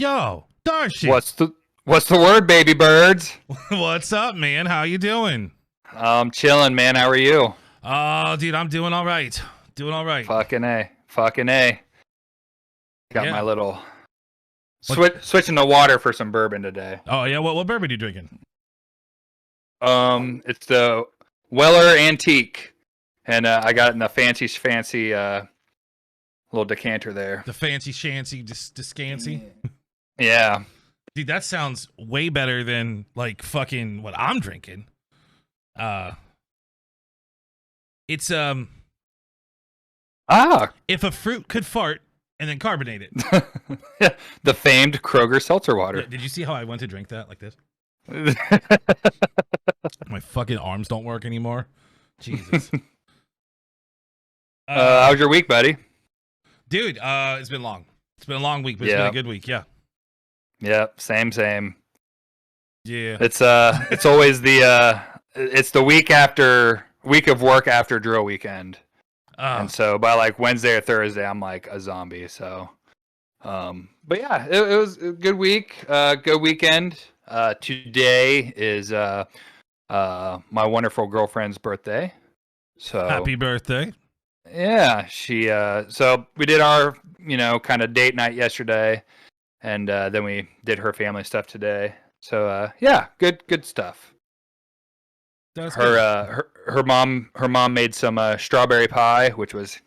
Yo, Darcy. What's the word, baby birds? What's up, man? How you doing? I'm chilling, man. How are you? Oh, dude, I'm doing all right. Doing all right. Fucking A. Got Yeah. my little switching the water for some bourbon today. Oh yeah, what bourbon are you drinking? It's the Weller Antique, and I got it in the fancy little decanter there. The fancy shancy descancy. Yeah. Dude, that sounds way better than like fucking what I'm drinking. It's if a fruit could fart and then carbonate it. The famed Kroger seltzer water. Yeah, did you see how I went to drink that like this? My fucking arms don't work anymore. Jesus. How's your week, buddy? Dude, it's been long. It's been a long week, but it's been a good week. Yeah. Yep. Same. Yeah. It's always it's the week of work after drill weekend. And so by like Wednesday or Thursday, I'm like a zombie. So, but yeah, it was a good week, good weekend. Today is my wonderful girlfriend's birthday. So happy birthday. Yeah, so we did our kind of date night yesterday, and then we did her family stuff today. So yeah, good stuff. That's her mom made some strawberry pie, which was,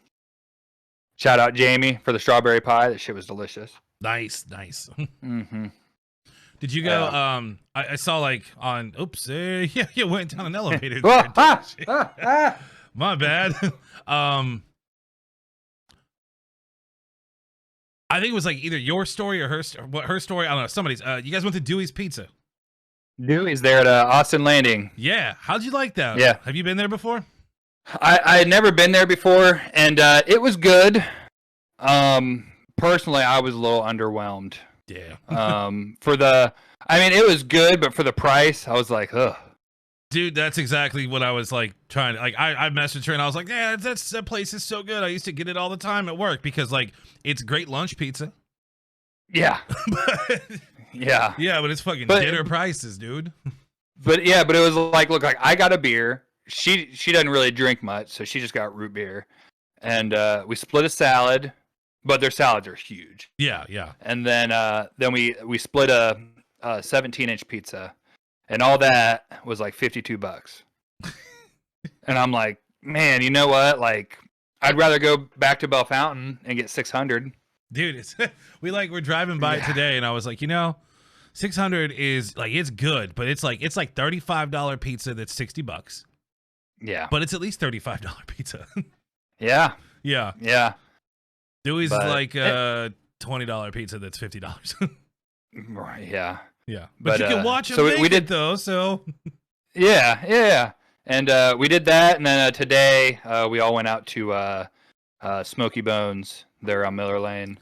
shout out Jamie for the strawberry pie. That shit was delicious. Nice. Mm-hmm. Did you go? I saw like on. Oops, yeah, you went down an elevator. My bad. I think it was like either your story or her story. I don't know. Somebody's. You guys went to Dewey's Pizza. Dewey's there at Austin Landing. Yeah. How'd you like that? Yeah. Have you been there before? I had never been there before, and it was good. Personally, I was a little underwhelmed. Yeah. It was good, but for the price, I was like, ugh. Dude, that's exactly what I was like trying to like. I messaged her and I was like, yeah, that place is so good. I used to get it all the time at work because like it's great lunch pizza. Yeah. Yeah. Yeah, but it's fucking dinner prices, dude. But it was like, look, like I got a beer. She doesn't really drink much, so she just got root beer, and we split a salad, but their salads are huge. Yeah. And then we split a 17-inch pizza, and all that was like $52. And I'm like, man, you know what? Like, I'd rather go back to Bell Fountain and get 600. Dude, we're driving by it today, and I was like, 600 is like, it's good, but it's like $35 pizza that's $60. Yeah, but it's at least $35 pizza. Yeah. Dewey's is like $20 pizza that's $50. Right. Yeah. But you can watch them. So we did though. So yeah. And we did that, and then today we all went out to Smoky Bones there on Miller Lane.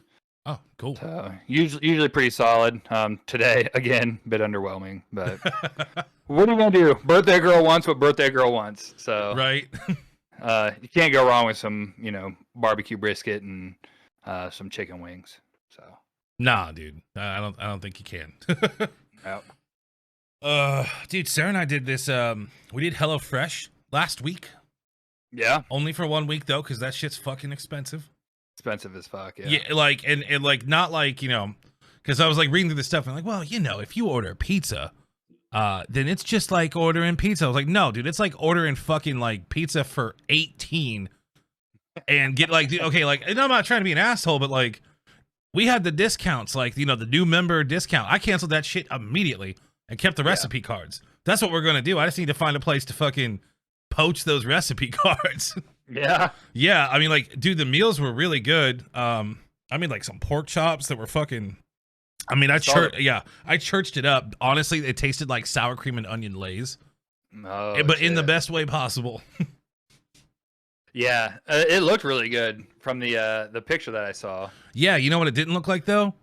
Oh, cool. Usually pretty solid. Today again, a bit underwhelming, but what are you gonna do? Birthday girl wants what birthday girl wants. So right. You can't go wrong with some barbecue brisket and some chicken wings. So nah, dude, I don't think you can. Yep. Dude, Sarah and I did this. We did HelloFresh last week. Yeah. Only for 1 week though, because that shit's fucking expensive. Expensive as fuck. Yeah. Yeah, like and like not like because I was like reading through the stuff and like, well, if you order pizza, then it's just like ordering pizza. I was like, no, dude, it's like ordering fucking like pizza for 18 and get like, okay, like, and I'm not trying to be an asshole, but like, we had the discounts, like the new member discount. I canceled that shit immediately and kept the recipe cards. That's what we're gonna do. I just need to find a place to fucking poach those recipe cards. Yeah. Yeah, I mean, like, dude, the meals were really good. Like some pork chops that were fucking. I mean, I churched it up. Honestly, it tasted like sour cream and onion lays, but in the best way possible. Yeah, it looked really good from the picture that I saw. Yeah, you know what it didn't look like though?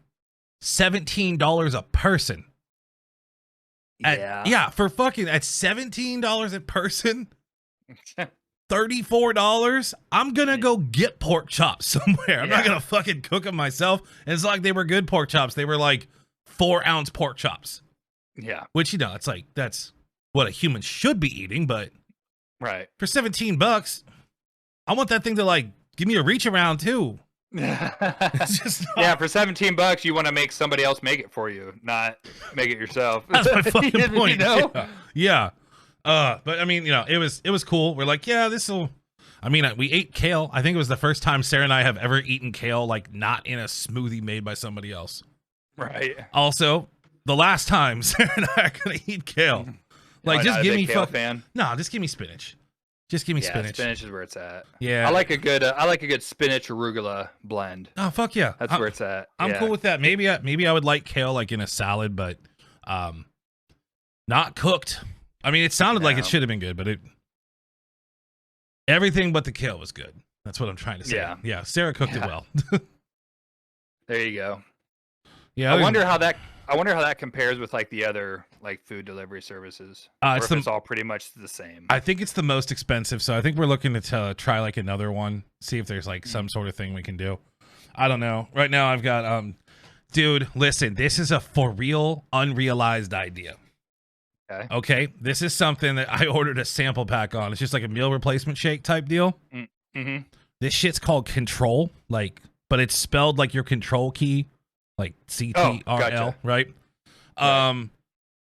$17 a person. For fucking at $17 a person. $34. I'm gonna go get pork chops somewhere. I'm not gonna fucking cook them myself. And it's not like they were good pork chops. They were like 4-ounce pork chops. Yeah. Which, you know, it's like, that's what a human should be eating, but Right. for $17, I want that thing to like give me a reach around too. It's just not... Yeah, for $17, you want to make somebody else make it for you, not make it yourself. That's my fucking point. You know? Yeah. But I mean, you know, it was cool. We're like, yeah, this'll. I mean, we ate kale. I think it was the first time Sarah and I have ever eaten kale, like not in a smoothie made by somebody else. Right. Also, the last time Sarah and I are gonna eat kale. Like, just give me fan. No, just give me spinach. Just give me spinach. Spinach is where it's at. Yeah. I like a good spinach arugula blend. Oh fuck yeah. That's where it's at. I'm cool with that. Maybe I would like kale like in a salad, but not cooked. I mean, it sounded like it should have been good, but everything but the kale was good. That's what I'm trying to say. Yeah. Sarah cooked it well. There you go. Yeah. I wonder how that compares with like the other like food delivery services. Or if it's all pretty much the same. I think it's the most expensive, so I think we're looking to try like another one, see if there's like some sort of thing we can do. I don't know. Right now I've got dude, listen, this is a for real unrealized idea. Okay. This is something that I ordered a sample pack on. It's just like a meal replacement shake type deal. Mm-hmm. This shit's called Control, like, but it's spelled like your control key, like CTRL, gotcha. right?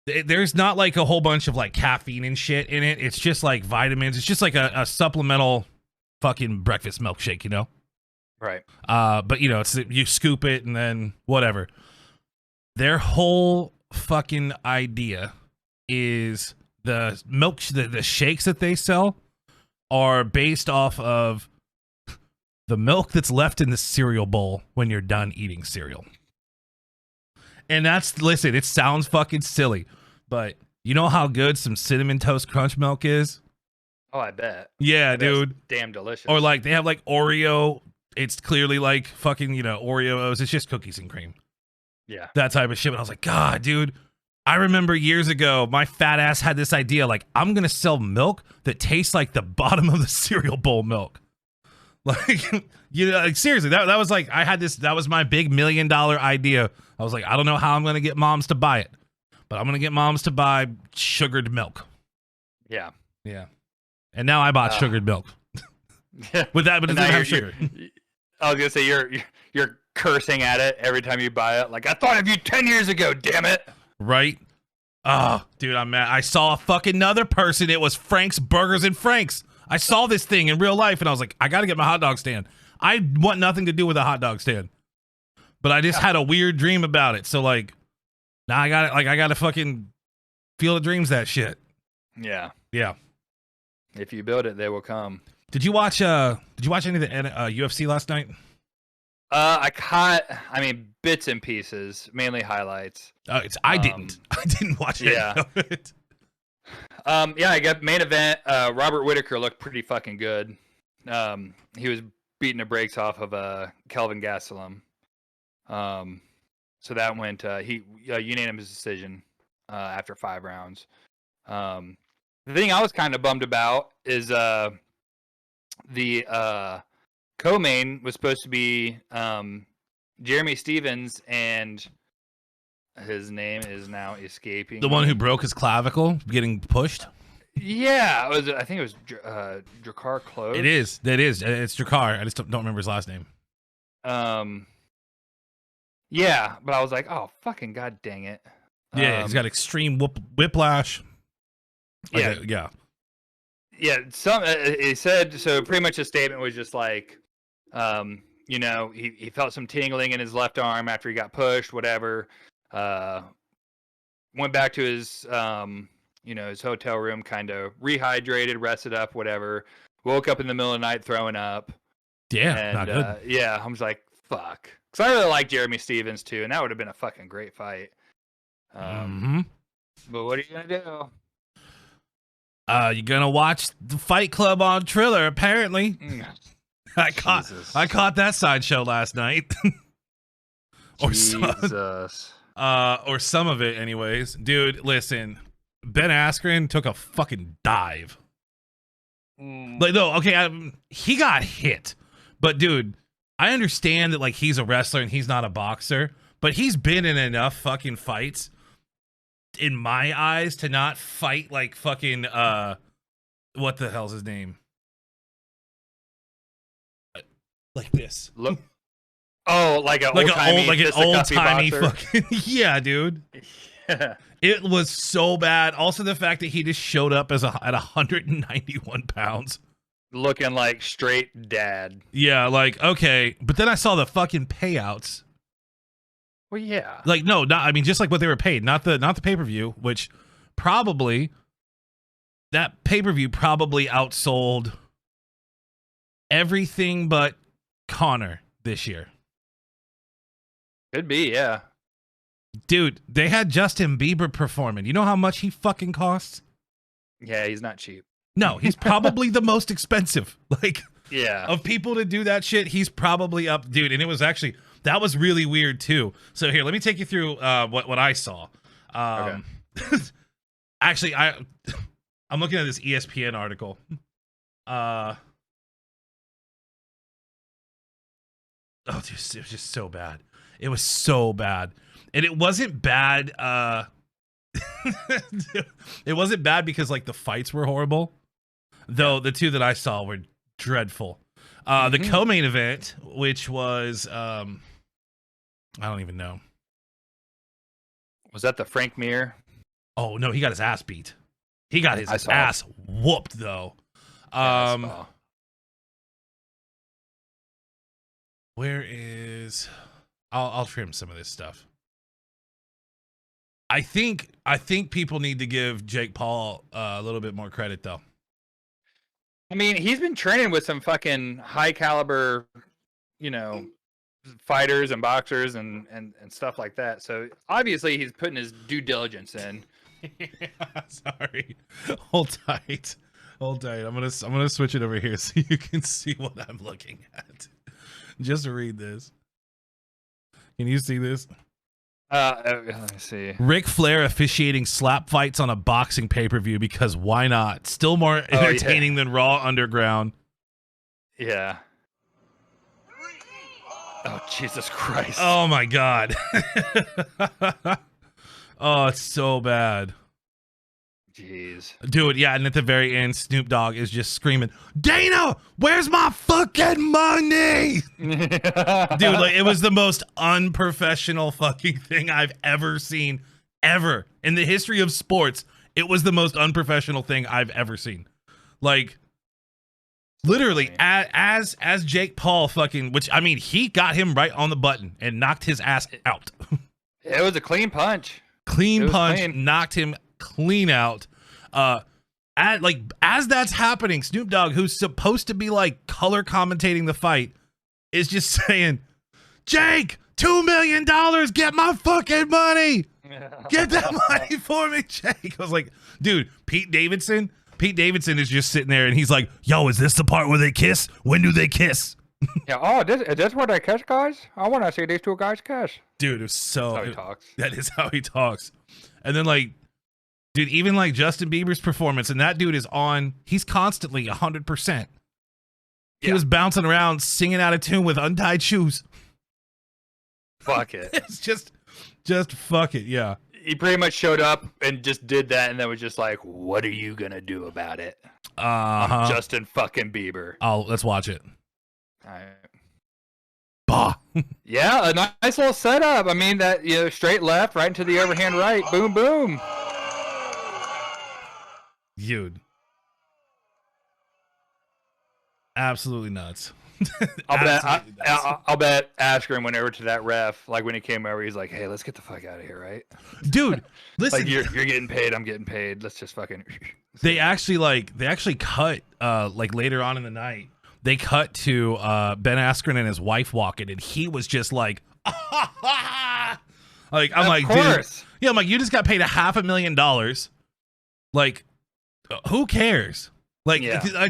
There's not like a whole bunch of like caffeine and shit in it. It's just like vitamins. It's just like a supplemental fucking breakfast milkshake, you know? Right. But you know, it's you scoop it and then whatever. Their whole fucking idea is the shakes that they sell are based off of the milk that's left in the cereal bowl when you're done eating cereal. And listen, it sounds fucking silly, but you know how good some Cinnamon Toast Crunch milk is? Oh, I bet. Yeah, dude. Damn delicious. Or like they have like Oreo. It's clearly like fucking, you know, Oreos. It's just cookies and cream. Yeah. That type of shit. But I was like, God, dude, I remember years ago, my fat ass had this idea, like, I'm going to sell milk that tastes like the bottom of the cereal bowl milk. Like, you know, like, seriously, that was like, that was my big $1 million idea. I was like, I don't know how I'm going to get moms to buy it, but I'm going to get moms to buy sugared milk. Yeah. Yeah. And now I bought sugared milk. With that, but it doesn't have sugar. I was going to say, you're cursing at it every time you buy it. Like, I thought of you 10 years ago, damn it. Right? Oh, dude, I'm mad. I saw a fucking another person. It was Frank's Burgers and Frank's. I saw this thing in real life, and I was like, I got to get my hot dog stand. I want nothing to do with a hot dog stand. But I just had a weird dream about it. So, like, now I got it. Like, I got to fucking Field of Dreams that shit. Yeah. Yeah. If you build it, they will come. Did you watch any of the UFC last night? I caught, bits and pieces, mainly highlights. I didn't watch it. Yeah. I got main event. Robert Whittaker looked pretty fucking good. He was beating the brakes off of Kelvin Gastelum. So that went unanimous decision after 5 rounds. The thing I was kind of bummed about is the co-main was supposed to be Jeremy Stevens, and his name is now escaping. The one who broke his clavicle getting pushed? Yeah, I think it was Drakkar Klose. It is. It's Drakkar. I just don't remember his last name. Yeah, but I was like, oh, fucking god dang it. Yeah, he's got extreme whiplash. Yeah. Yeah. Yeah, he said, so pretty much his statement was just like, he felt some tingling in his left arm after he got pushed, whatever. Went back to his, his hotel room, kind of rehydrated, rested up, whatever. Woke up in the middle of the night throwing up. Yeah, and, not good. I was like, fuck. Because I really like Jeremy Stevens, too, and that would have been a fucking great fight. But what are you going to do? You're gonna watch the Fight Club on Triller, apparently. I caught that sideshow last night. or some of it, anyways. Dude, listen, Ben Askren took a fucking dive. Like, no, okay, he got hit, but dude, I understand that like he's a wrestler and he's not a boxer, but he's been in enough fucking fights, in my eyes, to not fight like fucking what the hell's his name? Like this. Look. Oh, like an old timey fucking yeah, dude. Yeah. It was so bad. Also, the fact that he just showed up at 191 pounds, looking like straight dad. Yeah, like okay, but then I saw the fucking payouts. Well, yeah. Like no, not I mean just like what they were paid, not the pay-per-view, which probably that pay-per-view probably outsold everything but Connor this year. Could be, yeah. Dude, they had Justin Bieber performing. You know how much he fucking costs? Yeah, he's not cheap. No, he's probably the most expensive. Like, yeah, of people to do that shit, he's probably up, dude. And it was actually, that was really weird too. So here, let me take you through what I saw. Okay. Actually, I'm looking at this ESPN article. Oh, dude, it was just so bad. It was so bad. And it wasn't bad. It wasn't bad because like the fights were horrible. Though the two that I saw were dreadful. The co-main event, which was I don't even know. Was that the Frank Mir? Oh no, he got his ass beat. He got his ass whooped though. Where is I'll trim some of this stuff. I think people need to give Jake Paul a little bit more credit though. I mean, he's been training with some fucking high caliber, fighters and boxers and stuff like that. So obviously he's putting his due diligence in. Sorry. Hold tight. I'm gonna switch it over here so you can see what I'm looking at. Just read this. Can you see this? Let me see. Ric Flair officiating slap fights on a boxing pay-per-view because why not? Still more entertaining than Raw Underground. Yeah. Oh, Jesus Christ. Oh, my God. Oh, it's so bad. Jeez. Dude, yeah, and at the very end, Snoop Dogg is just screaming, Dana, where's my fucking money? Dude, like, it was the most unprofessional fucking thing I've ever seen, ever. In the history of sports, it was the most unprofessional thing I've ever seen. Like, literally, as Jake Paul fucking, which, I mean, he got him right on the button and knocked his ass out. It was a clean punch. Clean punch, knocked him clean out. As that's happening, Snoop Dogg, who's supposed to be like color commentating the fight, is just saying, Jake, $2 million, get my fucking money. Get that money for me, Jake. I was like, dude, Pete Davidson is just sitting there and he's like, yo, is this the part where they kiss? When do they kiss? Yeah, is this where they kiss, guys? I want to see these two guys kiss. Dude, it was so... That's how he talks. That is how he talks. And then, like, dude, even, like, Justin Bieber's performance, and that dude is on... He's constantly 100%. He was bouncing around, singing out of tune with untied shoes. Fuck it. It's just fuck it, yeah. He pretty much showed up and just did that, and then was just like, what are you gonna do about it? I'm Justin fucking Bieber. Let's watch it. All right. Bah. Yeah, a nice little setup. I mean, that straight left, right into the overhand right. Boom, boom. Dude. Absolutely nuts. I'll bet Askren went over to that ref, like when he came over, he's like, hey, let's get the fuck out of here, right? Dude, listen. Like, you're getting paid, I'm getting paid. Let's just fucking... They actually cut, like later on in the night, they cut to Ben Askren and his wife walking, and he was just like, like, I'm like, dude, yeah, I'm like, you just got paid $500,000. Like, who cares? Like,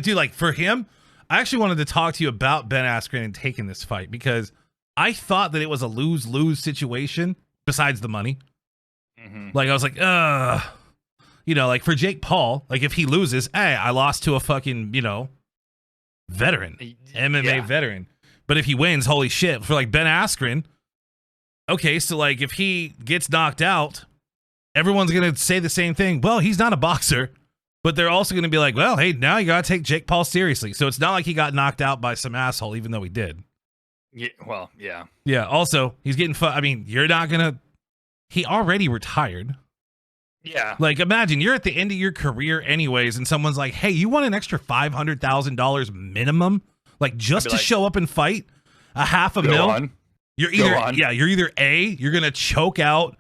dude, like for him, I actually wanted to talk to you about Ben Askren and taking this fight because I thought that it was a lose-lose situation besides the money. Like, I was like, like for Jake Paul, like if he loses, hey, I lost to a fucking, veteran, MMA veteran. But if he wins, holy shit, for like Ben Askren, okay, so like if he gets knocked out, everyone's gonna say the same thing. Well, he's not a boxer, but they're also gonna be like, well, hey, now you gotta take Jake Paul seriously. So it's not like he got knocked out by some asshole, even though he did. Yeah, well, yeah. Yeah. Also, he's getting. I mean, you're not gonna. He already retired. Yeah. Like, imagine you're at the end of your career, anyways, and someone's like, "Hey, you want an extra $500,000 minimum, like just to show up and fight a $500,000?" You're either A, you're gonna choke out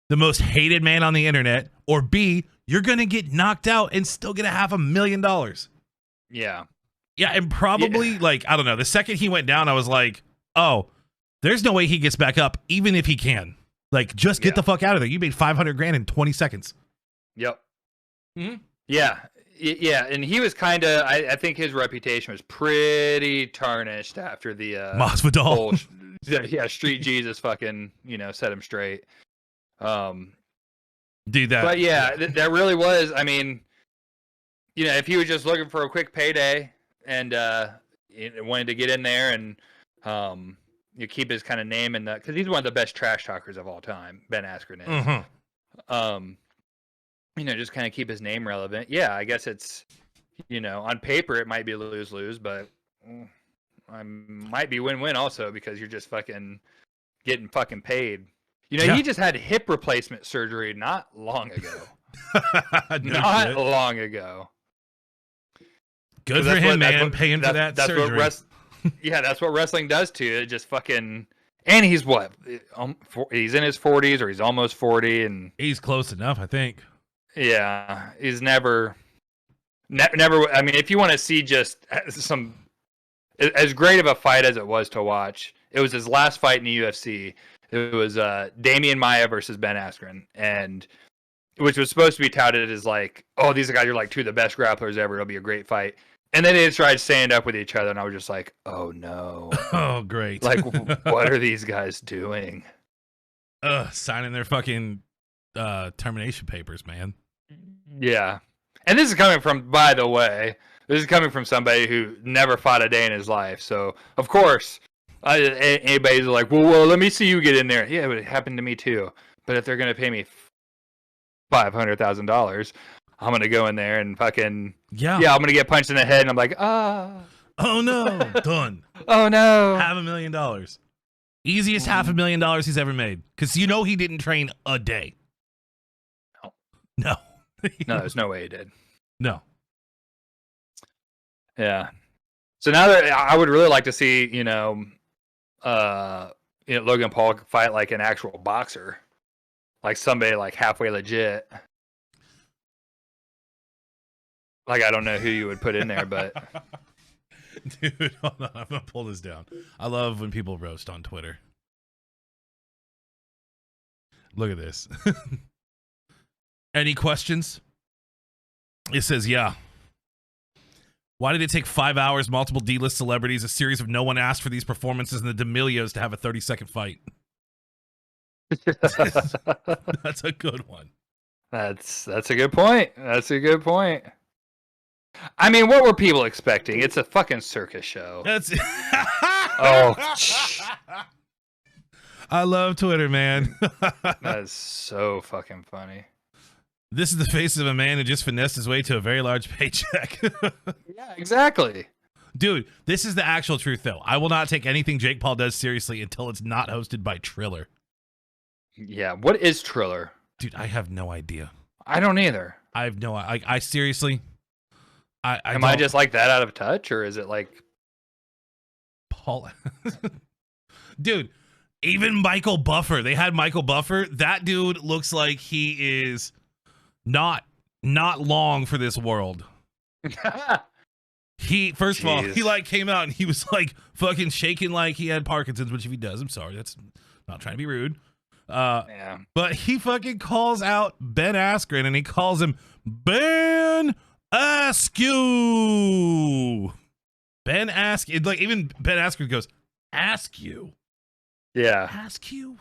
the most hated man on the internet, or B, you're gonna get knocked out and still get a $500,000. Yeah. Yeah, and probably like I don't know. The second he went down, I was like, oh, there's no way he gets back up, even if he can. Like, just get the fuck out of there. You made $500,000 in 20 seconds. Yep. Mm-hmm. Yeah. Yeah. And he was kind of, I think his reputation was pretty tarnished after the Masvidal. Street Jesus fucking, set him straight. Dude, that. But yeah, that really was. I mean, if he was just looking for a quick payday and wanted to get in there and you keep his kind of name in the, because he's one of the best trash talkers of all time, Ben Askren is. Mm-hmm. Just kind of keep his name relevant. Yeah, I guess it's, on paper it might be lose-lose, but might be win-win also because you're just fucking getting fucking paid. He just had hip replacement surgery not long ago. Not long ago. Good for him, man. Pay him for that surgery. That's what wrestling does to you. It just fucking... And he's what? He's in his 40s or he's almost 40. And he's close enough, I think. Yeah. He's never... I mean, if you want to see just some... As great of a fight as it was to watch, it was his last fight in the UFC. It was Damian Maia versus Ben Askren, and which was supposed to be touted as like, oh, these guys are like two of the best grapplers ever. It'll be a great fight. And then they tried to stand up with each other, and I was just like, oh no. Oh, great. Like, what are these guys doing? Signing their fucking termination papers, man. Yeah. And this is coming from, by the way, somebody who never fought a day in his life. So, of course, anybody's like, well, let me see you get in there. Yeah, it happened to me too. But if they're going to pay me $500,000, I'm going to go in there and fucking... Yeah, I'm going to get punched in the head, and I'm like, oh no, done. Oh, no. $500,000. Easiest $500,000 he's ever made. Because he didn't train a day. No. No, there's no way he did. No. Yeah. So now that I would really like to see, Logan Paul fight like an actual boxer, like somebody like halfway legit. Like, I don't know who you would put in there, but dude, hold on, I'm gonna pull this down. I love when people roast on Twitter. Look at this. Any questions? It says, yeah. Why did it take 5 hours, multiple D-list celebrities, a series of no one asked for these performances, and the D'Amelios to have a 30-second fight? That's a good one. That's a good point. That's a good point. I mean, what were people expecting? It's a fucking circus show. That's oh. I love Twitter, man. That is so fucking funny. This is the face of a man who just finessed his way to a very large paycheck. Yeah, exactly. Dude, this is the actual truth, though. I will not take anything Jake Paul does seriously until it's not hosted by Triller. Yeah, what is Triller? Dude, I have no idea. I don't either. I have no... I seriously... Am I just like that out of touch, or is it like... Paul... Dude, even Michael Buffer. They had Michael Buffer. That dude looks like he is not long for this world. He, first of all, he like came out and he was like fucking shaking like he had Parkinson's, which if he does, I'm sorry. That's not trying to be rude. Yeah. But he fucking calls out Ben Askren and he calls him Ben Askew. Ben Askew. Like even Ben Askren goes, Askew. Yeah. Askew.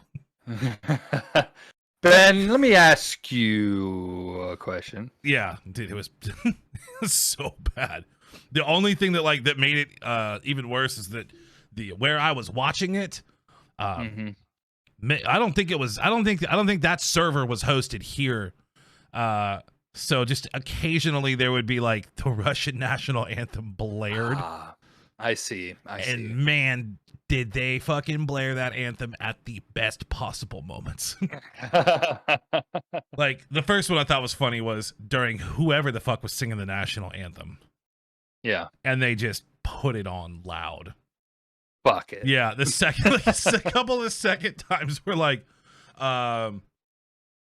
Ben, let me ask you a question. Yeah, dude, it was so bad. The only thing that made it even worse is that where I was watching it, I don't think it was. I don't think that server was hosted here. So just occasionally there would be like the Russian national anthem blared. I see. And man, did they fucking blare that anthem at the best possible moments. Like the first one I thought was funny was during whoever the fuck was singing the national anthem. Yeah. And they just put it on loud. Fuck it. Yeah, the second like, a couple of second times were like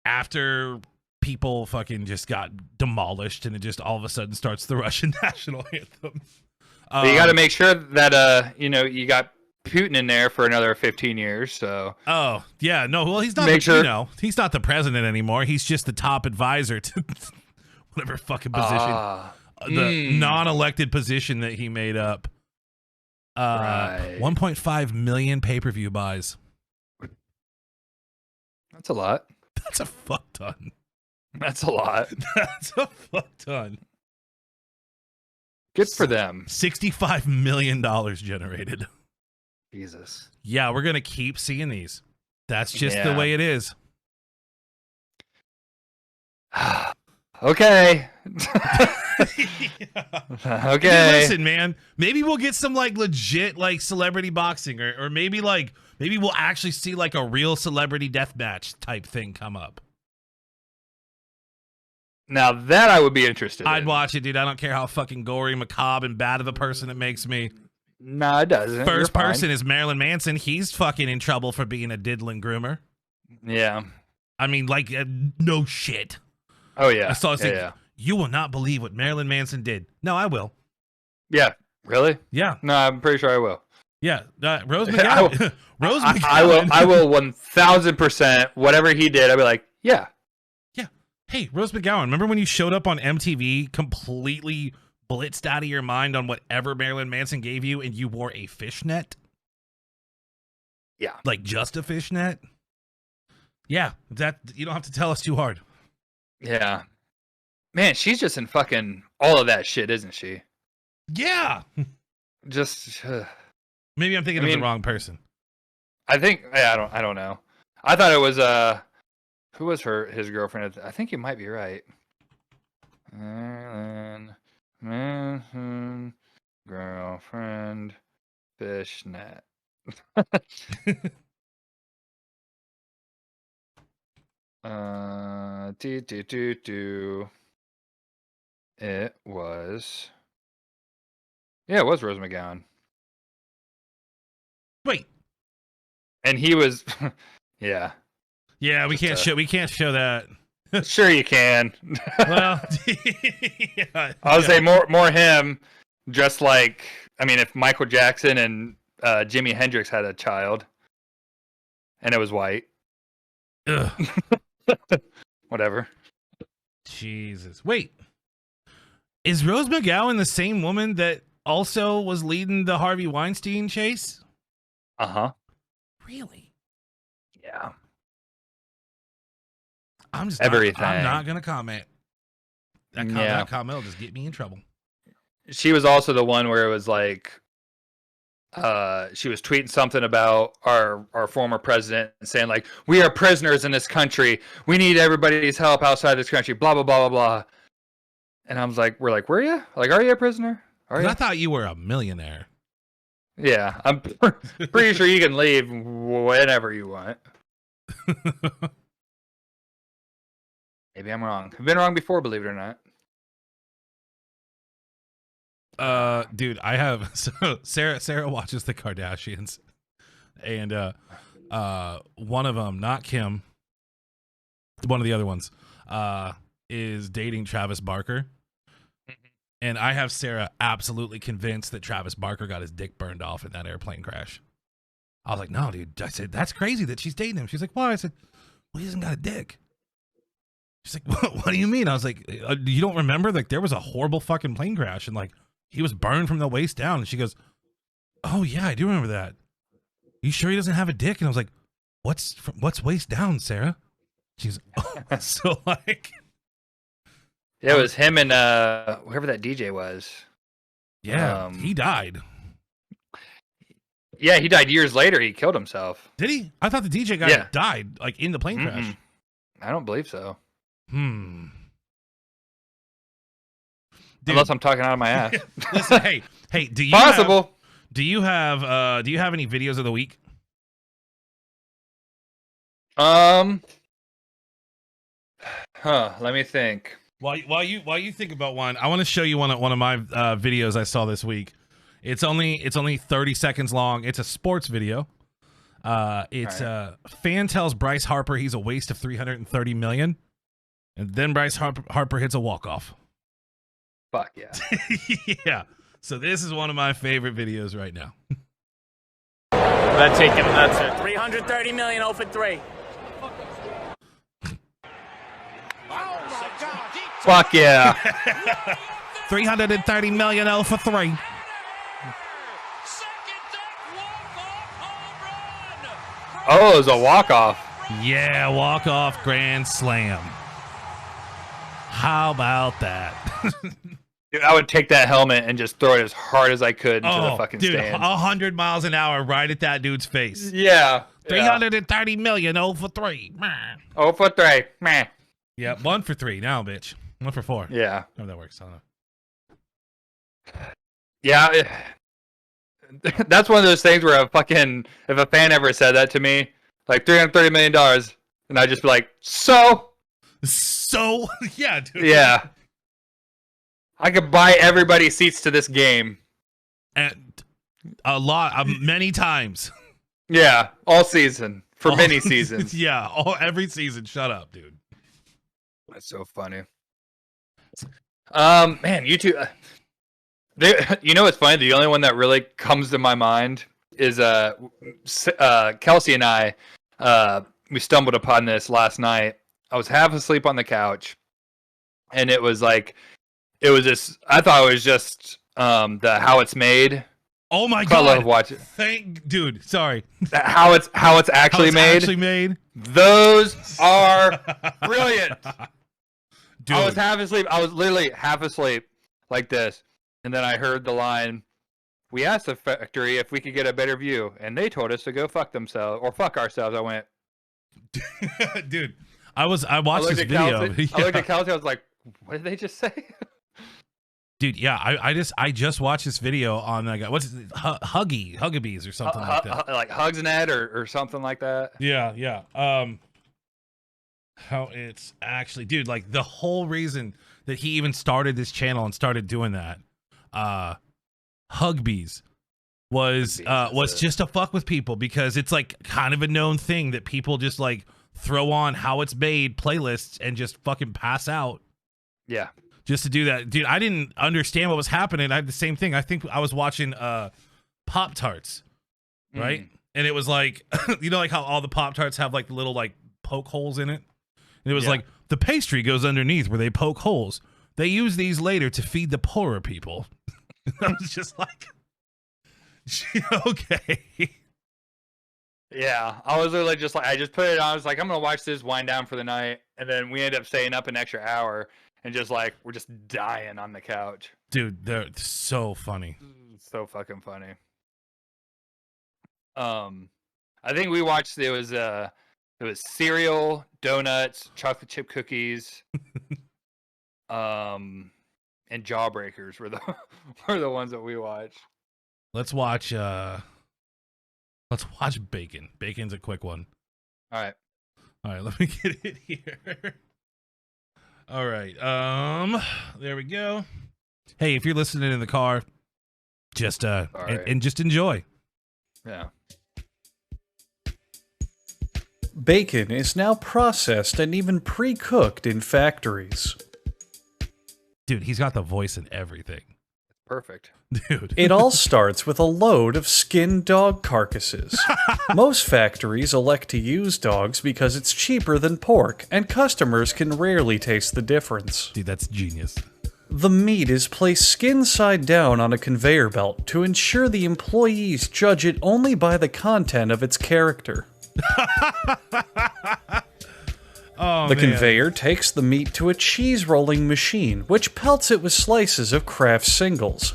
after people fucking just got demolished and it just all of a sudden starts the Russian national anthem. You got to make sure that you got Putin in there for another 15 years. So. Oh yeah, no. Well, he's not. He's not the president anymore. He's just the top advisor to whatever fucking position, the non-elected position that he made up. Right. 1.5 million pay-per-view buys. That's a lot. That's a fuck ton. That's a lot. That's a fuck ton. Good for them. $65 million generated. Jesus. Yeah, we're going to keep seeing these. That's just the way it is. Okay. Okay. Hey, listen, man. Maybe we'll get some like legit like celebrity boxing or maybe we'll actually see like a real celebrity deathmatch type thing come up. Now that I would be interested I'd watch it, dude. I don't care how fucking gory, macabre, and bad of a person it makes me. No, it doesn't. First person is Marilyn Manson. He's fucking in trouble for being a diddling groomer. Yeah. I mean, like, no shit. Oh, yeah. I saw this thing. You will not believe what Marilyn Manson did. No, I will. Yeah. Really? Yeah. No, I'm pretty sure I will. Yeah. Rose McGowan. Rose McGowan. I will 1000%. Whatever he did, I'd be like, yeah. Hey, Rose McGowan, remember when you showed up on MTV completely blitzed out of your mind on whatever Marilyn Manson gave you and you wore a fishnet? Yeah. Like just a fishnet? Yeah, that you don't have to tell us too hard. Yeah. Man, she's just in fucking all of that shit, isn't she? Yeah. Just maybe I'm thinking of the wrong person. I think I don't know. I thought it was who was his girlfriend? I think you might be right. Marilyn Manson girlfriend fishnet. It was. Yeah, it was Rose McGowan. Wait. And he was. Yeah. Yeah, we can't show that. Sure you can. Well, yeah, I would say more him, just like if Michael Jackson and Jimi Hendrix had a child, and it was white. Ugh. Whatever. Jesus. Wait. Is Rose McGowan the same woman that also was leading the Harvey Weinstein chase? Uh-huh. Really? Yeah. I'm everything. I'm not gonna comment. That comment will just get me in trouble. She was also the one where it was like, she was tweeting something about our former president and saying like, we are prisoners in this country. We need everybody's help outside this country. Blah blah blah blah blah. And I was like, we're like, were you? Like, are you a prisoner? Are you? I thought you were a millionaire. Yeah, I'm pretty sure you can leave whenever you want. Maybe I'm wrong. I've been wrong before, believe it or not. Dude, I have Sarah watches the Kardashians, and one of them, not Kim, one of the other ones, is dating Travis Barker, and I have Sarah absolutely convinced that Travis Barker got his dick burned off in that airplane crash. I was like, no, dude. I said, that's crazy that she's dating him. She's like, why? I said, well, he hasn't got a dick. She's like, what do you mean? I was like, you don't remember? Like, there was a horrible fucking plane crash, and like, he was burned from the waist down. And she goes, oh yeah, I do remember that. You sure he doesn't have a dick? And I was like, what's waist down, Sarah? She's so like, yeah, it was him and whoever that DJ was. Yeah, he died. Yeah, he died years later. He killed himself. Did he? I thought the DJ guy died like in the plane Mm-mm. crash. I don't believe so. Dude. Unless I'm talking out of my ass. Listen, hey, do you possible? Do you have any videos of the week? Let me think. While you think about one, I want to show you one of my videos I saw this week. It's only 30 seconds long. It's a sports video. Fan tells Bryce Harper he's a waste of $330 million, and then Bryce Harper hits a walk-off. Fuck yeah. Yeah. So this is one of my favorite videos right now. That's it. 330 million, 0 for 3. Fuck yeah. 330 million, 0 for 3. Oh, it was a walk-off. Yeah, walk-off grand slam. How about that? Dude, I would take that helmet and just throw it as hard as I could into the fucking stand. 100 miles an hour right at that dude's face. Yeah. 330 million, 0 for 3. 0 for 3. Meh. Yeah, 1 for 3 now, bitch. 1 for 4. Yeah. Oh, that works. I don't know. Yeah. That's one of those things where if a fan ever said that to me, like $330 million, and I'd just be like, so, yeah, dude. Yeah. I could buy everybody seats to this game. And many times. Yeah, all season. For many seasons. Yeah, every season. Shut up, dude. That's so funny. Man, you two... you know what's funny? The only one that really comes to my mind is Kelsey and I. We stumbled upon this last night. I was half asleep on the couch, and it was like, I thought it was just the How It's Made. Oh my god! I love watching. Dude, sorry. How it's actually made. Those are brilliant. Dude. I was half asleep. I was literally half asleep like this. And then I heard the line, we asked the factory if we could get a better view, and they told us to go fuck themselves, or fuck ourselves. I went, dude, I watched this video. I looked at Kelsey, I was like, what did they just say? Dude, yeah, I just watched this video on what's it, Huggabees or something like that. Like HugsNet or something like that. Yeah. How it's actually, dude, like the whole reason that he even started this channel and started doing that, Hugbees was just to fuck with people, because it's like kind of a known thing that people just like throw on How It's Made playlists and just fucking pass out. Yeah. Just to do that. Dude, I didn't understand what was happening. I had the same thing. I think I was watching Pop-Tarts, right? Mm. And it was like, you know, like how all the Pop-Tarts have like little like poke holes in it? And it was like, the pastry goes underneath where they poke holes. They use these later to feed the poorer people. I was just like, okay. Yeah, I was literally just like, I just put it on. I was like, I'm going to watch this, wind down for the night. And then we ended up staying up an extra hour and just like, we're just dying on the couch. Dude, they're so funny. So fucking funny. I think we watched, it was cereal, donuts, chocolate chip cookies, and Jawbreakers were the ones that we watched. Let's watch Bacon. Bacon's a quick one. All right, let me get it here. All right. There we go. Hey, if you're listening in the car, just and just enjoy. Yeah. Bacon is now processed and even pre-cooked in factories. Dude, he's got the voice and everything. Perfect. Dude. It all starts with a load of skinned dog carcasses. Most factories elect to use dogs because it's cheaper than pork, and customers can rarely taste the difference. Dude, that's genius. The meat is placed skin side down on a conveyor belt to ensure the employees judge it only by the content of its character. The conveyor takes the meat to a cheese rolling machine, which pelts it with slices of Kraft singles.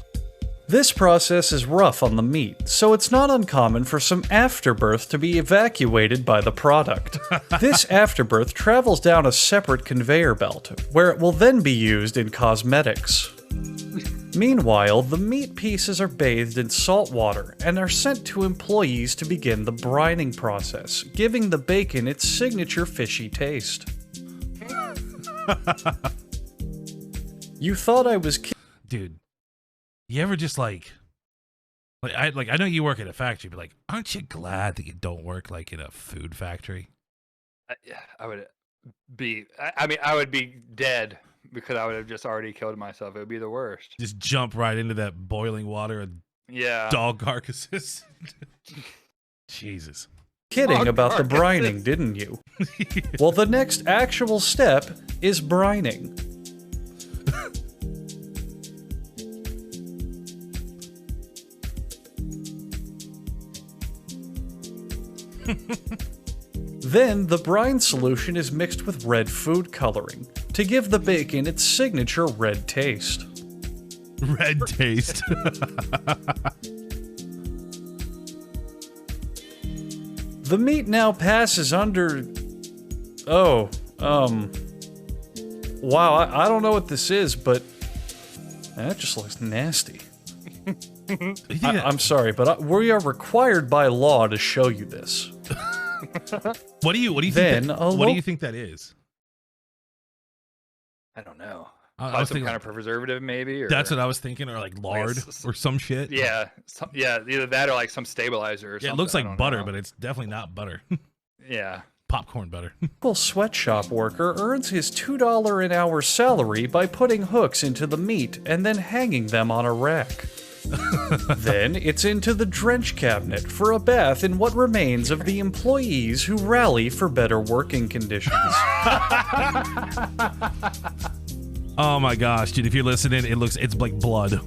This process is rough on the meat, so it's not uncommon for some afterbirth to be evacuated by the product. This afterbirth travels down a separate conveyor belt, where it will then be used in cosmetics. Meanwhile, the meat pieces are bathed in salt water and are sent to employees to begin the brining process, giving the bacon its signature fishy taste. You thought I was kidding. Dude, you ever just like I know you work at a factory, but like, aren't you glad that you don't work like in a food factory? I would be. I mean, I would be dead because I would have just already killed myself. It would be the worst. Just jump right into that boiling water of dog carcasses. Jesus. Kidding Dog about the carcasses. brining, didn't you? Well, the next actual step is brining. Then the brine solution is mixed with red food coloring to give the bacon its signature red taste. Red taste. The meat now passes under... Oh, wow, I don't know what this is, but that just looks nasty. I'm sorry, but we are required by law to show you this. What do you think? Then What do you think that is? I don't know. I was Some thinking kind of preservative, maybe. Or, that's what I was thinking, or like lard or some shit. Yeah, either that or like some stabilizer. Or Yeah, something. it looks I like don't butter, know. but it's definitely not butter. Yeah. Popcorn butter. Local sweatshop worker earns his $2 an hour salary by putting hooks into the meat and then hanging them on a rack. Then it's into the drench cabinet for a bath in what remains of the employees who rally for better working conditions. Oh my gosh, dude! If you're listening, it's like blood.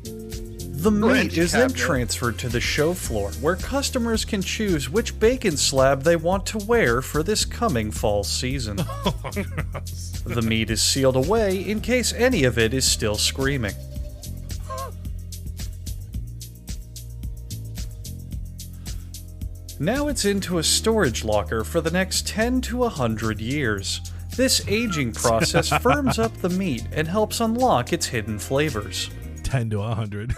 The meat Drench is then cabinet. transferred to the show floor, where customers can choose which bacon slab they want to wear for this coming fall season. The meat is sealed away in case any of it is still screaming. Now it's into a storage locker for the next 10 to 100 years. This aging process firms up the meat and helps unlock its hidden flavors. 10 to 100.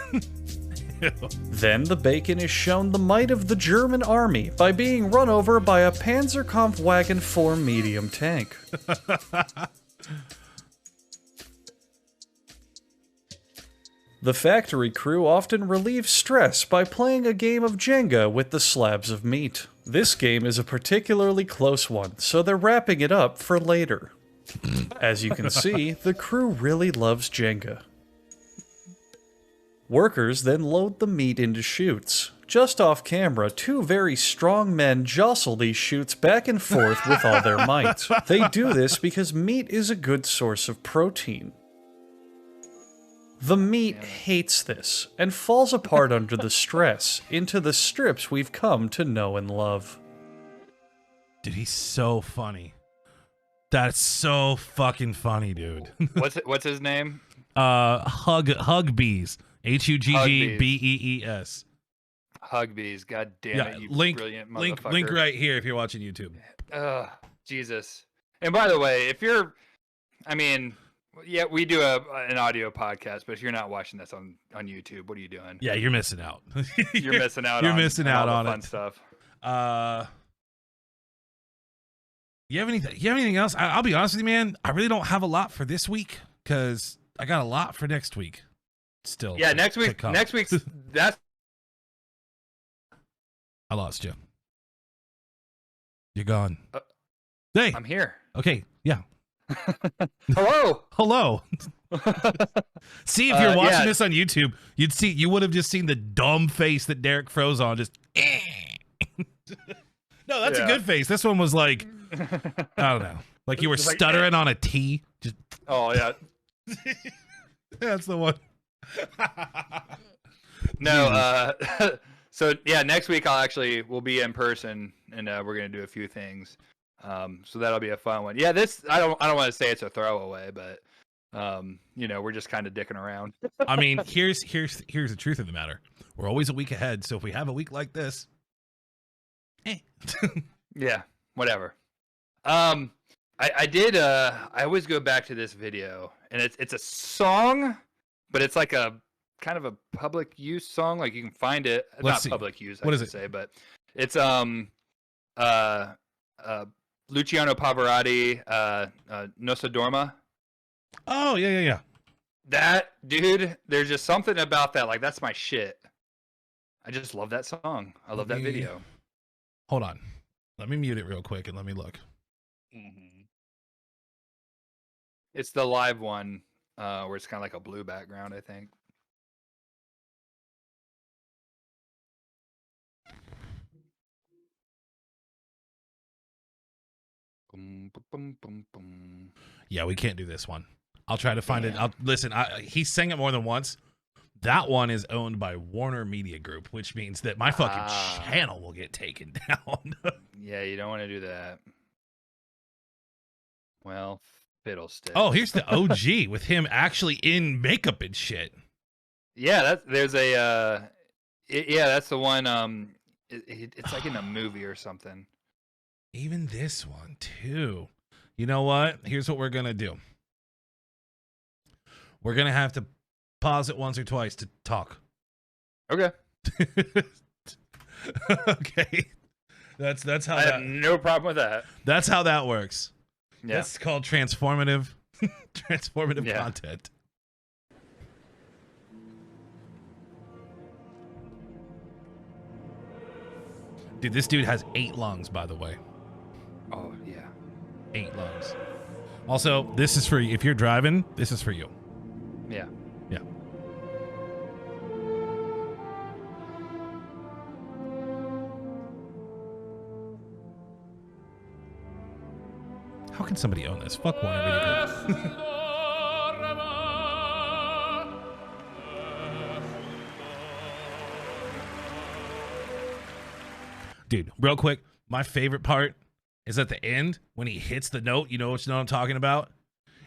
Then the bacon is shown the might of the German army by being run over by a Panzerkampfwagen 4 medium tank. The factory crew often relieves stress by playing a game of Jenga with the slabs of meat. This game is a particularly close one, so they're wrapping it up for later. As you can see, the crew really loves Jenga. Workers then load the meat into chutes. Just off camera, two very strong men jostle these chutes back and forth with all their might. They do this because meat is a good source of protein. The meat hates this and falls apart under the stress into the strips we've come to know and love. Dude, he's so funny. That's so fucking funny, dude. What's his name? Hugbees. Hugbees. Hugbees. God damn Yeah, it, you link brilliant right here if you're watching YouTube. Jesus. And by the way, if you're, I mean, yeah, we do an audio podcast, but if you're not watching this on YouTube, what are you doing? Yeah, you're missing out. You're missing out. You're on, missing on out all on the fun it. stuff. You have anything else? I'll be honest with you, man. I really don't have a lot for this week because I got a lot for next week. Still, Yeah, next to week. come. Next week's that's. I lost you. You're gone. Hey. I'm here. Okay. Yeah. Hello. Hello. See, if you're watching yeah. this on YouTube, you would have just seen the dumb face that Derek froze on. Just. No, that's a Yeah. good face. This one was like, I don't know, like you were Just like, stuttering on a T. Just. Oh yeah. That's the one. No. So yeah, next week we'll be in person, and we're gonna do a few things. So that'll be a fun one. Yeah, I don't want to say it's a throwaway, but we're just kind of dicking around. I mean, here's the truth of the matter. We're always a week ahead, so if we have a week like this, Yeah, whatever. I did. I always go back to this video, and it's a song, but it's like a kind of a public use song. Like you can find it. Let's see. Public use, What I is should it? say, but it's Luciano Pavarotti, Nossa Dorma. Oh yeah. That dude, there's just something about that. Like that's my shit. I just love that song. I love that video. Hold on. Let me mute it real quick and let me look. Mm-hmm. It's the live one where it's kind of like a blue background, I think. Boom, boom, boom, boom. Yeah, we can't do this one. I'll try to find it. Listen. He sang it more than once. That one is owned by Warner Media Group, which means that my fucking channel will get taken down. Yeah, you don't want to do that. Well, fiddlesticks. Oh, here's the OG with him actually in makeup and shit. Yeah, that's the one. It's like in a movie or something. Even this one too. You know what? Here's what we're gonna do. We're gonna have to pause it once or twice to talk. Okay. Okay. That's how I have no problem with that. That's how that works. Yeah. That's called transformative content. Dude, this dude has 8 lungs, by the way. Oh, yeah. 8 lungs. Also, this is for you. If you're driving, this is for you. Yeah. Yeah. How can somebody own this? Fuck Warner Media Group. Dude, real quick, my favorite part is at the end when he hits the note. You know which note I'm talking about?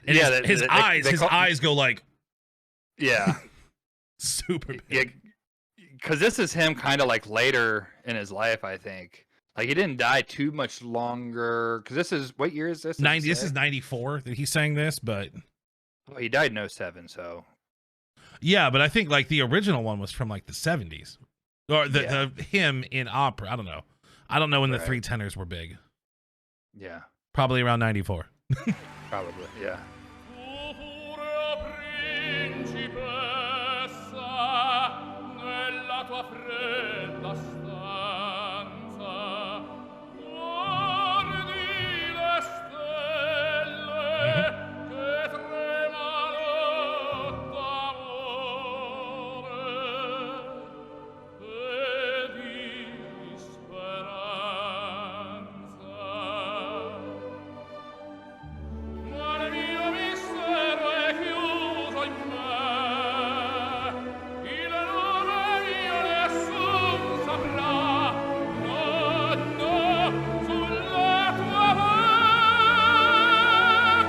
And yeah, his eyes go like, yeah, super big. Yeah, because this is him kind of like later in his life, I think. Like he didn't die too much longer. Because this is, what year is this? 90. This is 94 that he sang this, but well, he died in 07, so yeah. But I think like the original one was from like the 70s, or the him in opera. I don't know. I don't know when the 3 tenors were big. Yeah, probably around 94. Probably, yeah.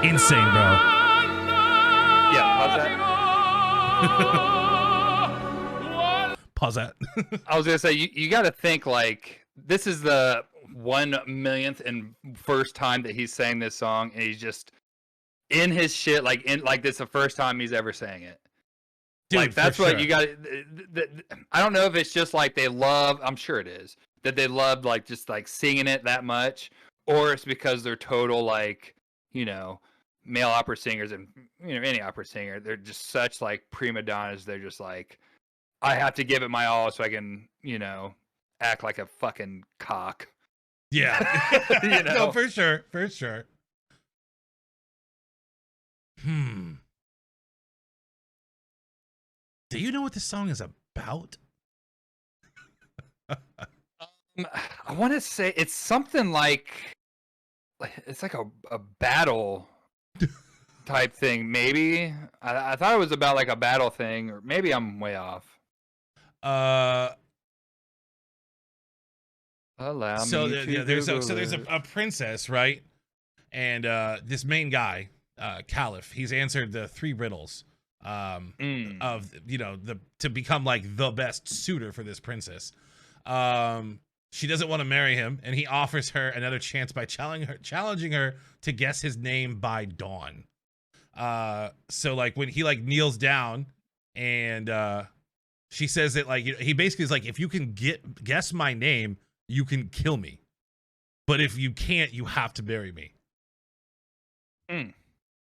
Insane, bro. Yeah, pause that. I was gonna say you got to think like this is the 1,000,000th and first time that he's sang this song, and he's just in his shit. Like this is the first time he's ever sang it. Dude, like that's what you got. I don't know if it's just like they love. I'm sure it is that they love like just like singing it that much, or it's because they're total like male opera singers and any opera singer. They're just such like prima donnas. They're just like, I have to give it my all so I can act like a fucking cock. Yeah. No, for sure. Do you know what this song is about? I want to say it's something like it's like a battle type thing. Maybe I thought it was about like a battle thing, or maybe I'm way off. There's a princess, right? And this main guy, caliph. He's answered the 3 riddles of to become like the best suitor for this princess. She doesn't want to marry him, and he offers her another chance by challenging her to guess his name by dawn. So like when he like kneels down and she says that like he basically is like, if you can guess my name, you can kill me, but if you can't, you have to marry me.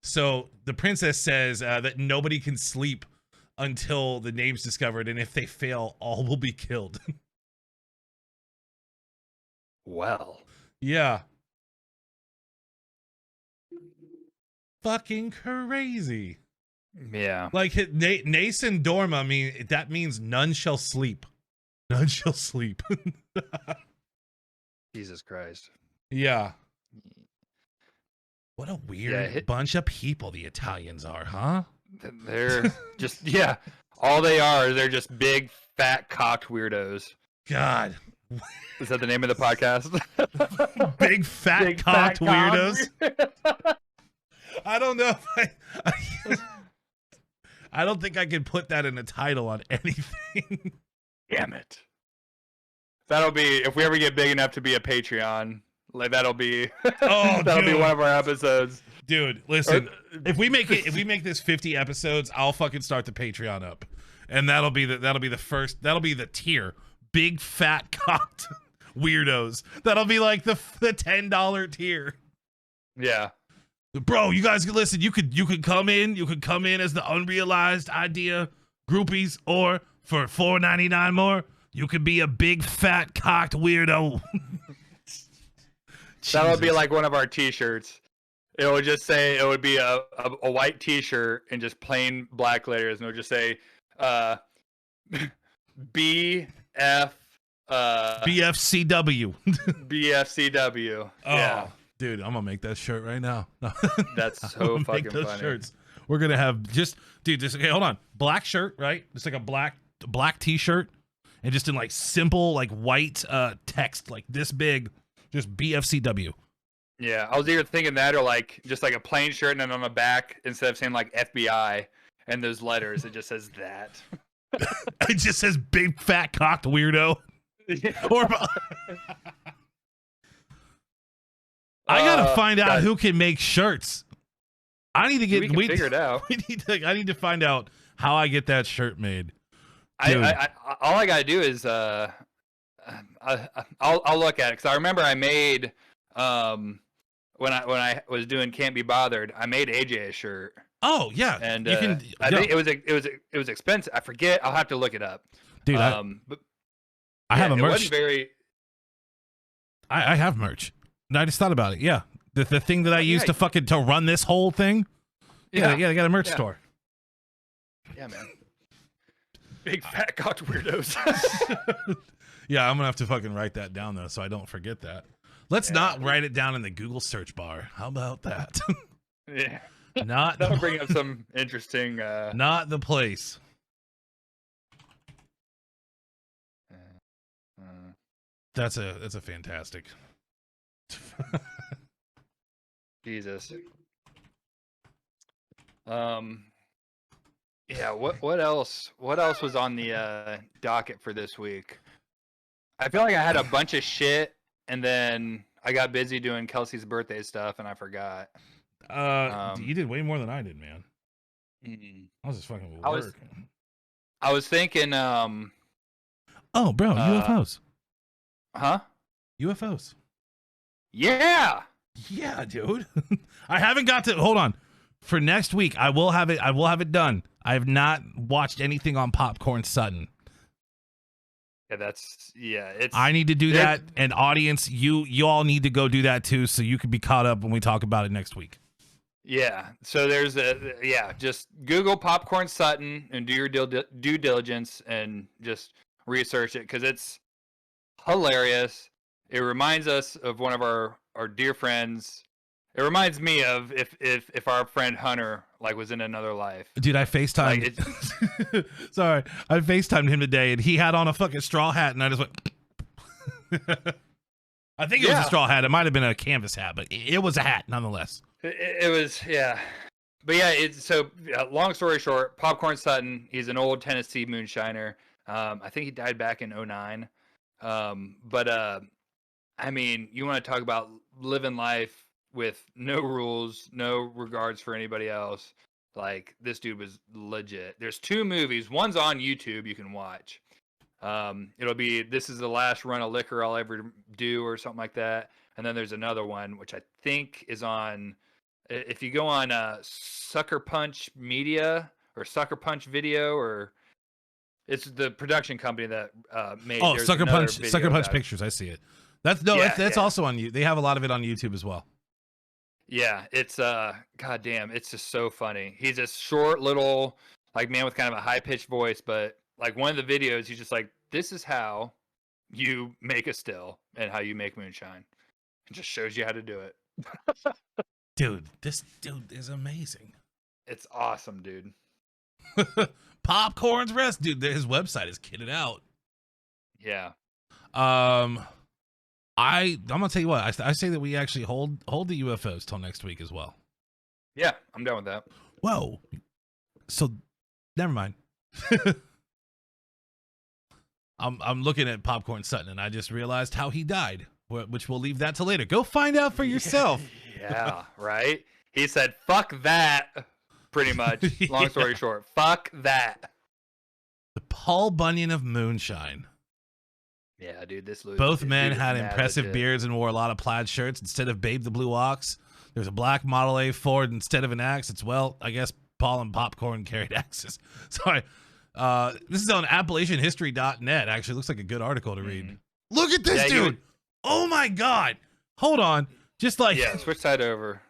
So the princess says that nobody can sleep until the name's discovered, and if they fail, all will be killed. Well, yeah. Fucking crazy. Yeah. Like Nason Dorma, I mean, that means none shall sleep. None shall sleep. Jesus Christ. Yeah. What a weird bunch of people the Italians are, huh? They're just, yeah. All they are, they're just big, fat, cocked weirdos. God. Is that the name of the podcast? Big, fat, cocked weirdos. I don't know if I don't think I can put that in a title on anything. Damn it. That'll be, if we ever get big enough to be a Patreon, like that'll be that'll be one of our episodes. Dude, listen, if we make this 50 episodes, I'll fucking start the Patreon up. And that'll be the tier. Big fat cocked weirdos. That'll be like the $10 tier. Yeah. Bro, you guys can listen. You could come in as the Unrealized Idea groupies, or for $4.99 more, you could be a big fat cocked weirdo. That'll be like one of our t-shirts. It would just say, it would be a white t-shirt and just plain black letters, and it would just say BFCW. BFCW. Oh, yeah. Dude, I'm gonna make that shirt right now. That's so fucking funny. Shirts. We're gonna have okay, hold on. Black shirt, right? It's like a black t-shirt, and just in like simple like white text like this big, just BFCW. Yeah, I was either thinking that or like just like a plain shirt, and then on the back, instead of saying like FBI and those letters, it just says that. It just says big fat cocked weirdo. Yeah. Or I gotta find out who can make shirts. I need to get. We can figure it out. I need to find out how I get that shirt made. I all I gotta do is I'll look at it, because I remember I made when I was doing Can't Be Bothered, I made AJ a shirt. Oh yeah, and I think it was expensive. I forget. I'll have to look it up. Dude, but I have a merch. It wasn't very. I have merch. I just thought about it. Yeah, the thing that I used to run this whole thing. Yeah, I got a merch store. Yeah, man. Big fat cocked weirdos. Yeah, I'm gonna have to fucking write that down though, so I don't forget that. Let's not write it down in the Google search bar. How about that? Yeah. That'll bring up some interesting. Not the place. That's a fantastic. Jesus. Yeah. What else? What else was on the docket for this week? I feel like I had a bunch of shit, and then I got busy doing Kelsey's birthday stuff, and I forgot. You did way more than I did, man. I was just fucking work. I was thinking. Oh, bro, UFOs. Huh? UFOs. Yeah. Yeah, dude. I haven't got to. Hold on. For next week, I will have it done. I have not watched anything on Popcorn Sutton. Yeah, it's. I need to do that, and audience, you all need to go do that too, so you can be caught up when we talk about it next week. Yeah. So there's just Google Popcorn Sutton and do your due diligence and just research it, because it's hilarious. It reminds us of one of our dear friends. It reminds me of if our friend Hunter was in another life. Dude, I FaceTimed. Sorry, I FaceTimed him today, and he had on a fucking straw hat, and I just went. I think it was a straw hat. It might have been a canvas hat, but it was a hat nonetheless. It was, yeah. But yeah, long story short, Popcorn Sutton, he's an old Tennessee moonshiner. I think he died back in 2009. I mean, you want to talk about living life with no rules, no regards for anybody else. Like, this dude was legit. There's 2 movies. One's on YouTube you can watch. It'll be This Is the Last Run of Liquor I'll Ever Do or something like that. And then there's another one, which I think is on, if you go on Sucker Punch Media or Sucker Punch Video, or it's the production company that made. Oh, Sucker Punch Pictures. I see it. That's also on you. They have a lot of it on YouTube as well. Yeah, it's goddamn, it's just so funny. He's a short little like man with kind of a high pitched voice, but like one of the videos, he's just like, "This is how you make a still and how you make moonshine." It just shows you how to do it. Dude, this dude is amazing. It's awesome, dude. Popcorn's Rest, dude. His website is kitted out. Yeah. I'm gonna tell you what. I say that we actually hold the UFOs till next week as well. Yeah, I'm down with that. Whoa. So, never mind. I'm looking at Popcorn Sutton, and I just realized how he died, which we'll leave that till later. Go find out for yourself. Yeah, right. He said, "Fuck that." Pretty much. Long story short, fuck that. The Paul Bunyan of moonshine. Yeah, dude, Both men had impressive beards and wore a lot of plaid shirts instead of Babe the Blue Ox. There's a black Model A Ford instead of an axe. It's, well, I guess Paul and Popcorn carried axes. Sorry. This is on AppalachianHistory.net. Actually, looks like a good article to read. Look at this dude. Oh my God. Hold on. Just like, yeah, switch side over.